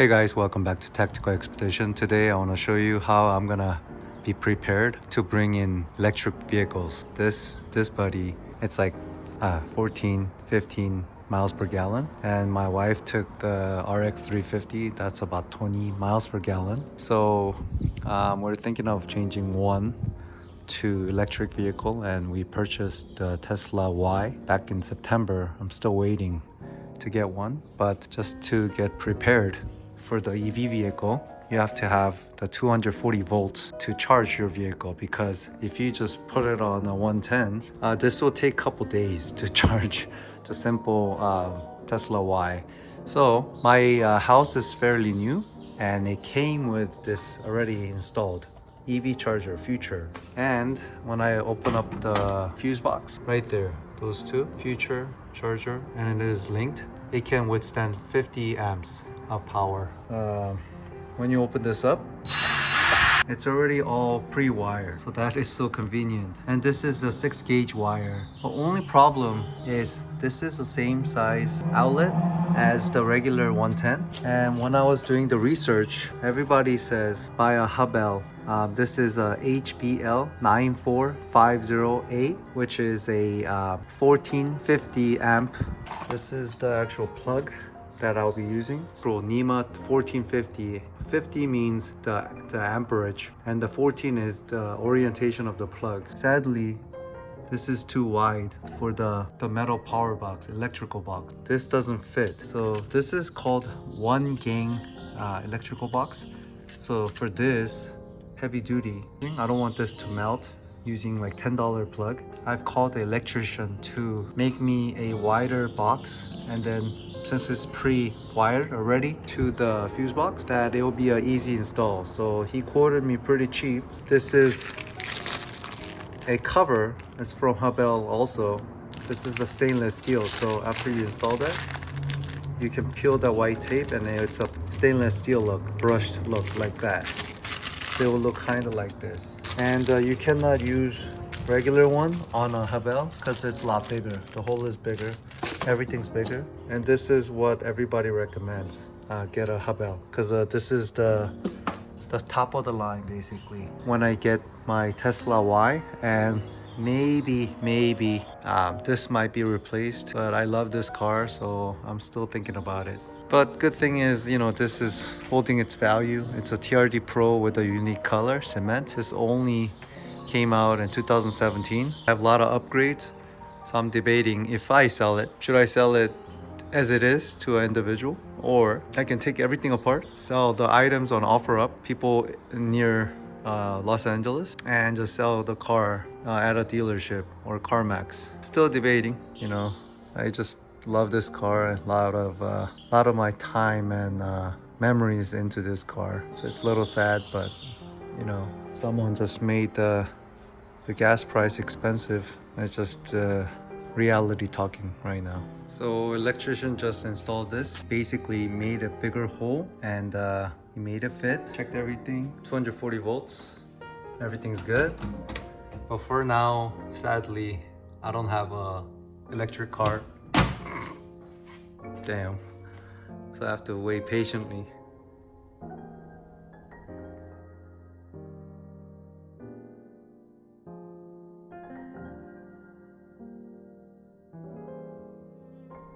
Hey guys, welcome back to Tactical Expedition. Today I want to show you how I'm gonna be prepared to bring in electric vehicles. This buddy, it's like 15 miles per gallon, and my wife took the RX 350. That's about 20 miles per gallon. So we're thinking of changing one to electric vehicle, and we purchased the Tesla Y back in September. I'm still waiting to get one, but just to get prepared for the EV vehicle, you have to have the 240 volts to charge your vehicle, because if you just put it on a 110, this will take a couple days to charge the simple Tesla Y. So my house is fairly new, and it came with this already installed EV charger future. And when I open up the fuse box right there, those two, future charger, and it is linked, it can withstand 50 amps of power. When you open this up, it's already all pre-wired, so that is so convenient. And this is a 6-gauge wire. The only problem is this is the same size outlet as the regular 110. And when I was doing the research, everybody says buy a Hubbell. This is a HBL 94508, which is a 1450 amp. This is the actual plug that I'll be using. Pro NEMA 1450. 50 means the amperage, and the 14 is the orientation of the plug. Sadly, this is too wide for the metal power box, electrical box. This doesn't fit. So this is called one gang electrical box. So for this heavy duty, I don't want this to melt using like $10 plug. I've called the electrician to make me a wider box, and then since it's pre-wired already to the fuse box, that it will be an easy install. So he quoted me pretty cheap. This is a cover. It's from Hubbell also. This is a stainless steel, so after you install that, you can peel the white tape, and it's a stainless steel look, brushed look like that. They will look kind of like this. And you cannot use regular one on a Hubbell because it's a lot bigger. The hole is bigger, everything's bigger, and this is what everybody recommends. Get a Hubbell, because this is the top of the line basically. When I get my Tesla Y, and maybe this might be replaced, but I love this car, so I'm still thinking about it. But good thing is, you know, this is holding its value. It's a TRD Pro with a unique color, cement. This only came out in 2017. I have a lot of upgrades, so I'm debating if I sell it. Should I sell it as it is to an individual, or I can take everything apart, sell the items on OfferUp, people near Los Angeles, and just sell the car at a dealership or CarMax. Still debating, you know. I just love this car. A lot of my time and memories into this car. So it's a little sad, but you know, someone just made the gas price expensive. It's just reality talking right now. So electrician just installed this, basically made a bigger hole, and he made it fit, checked everything, 240 volts, everything's good. But for now, sadly, I don't have a electric car. Damn. So I have to wait patiently.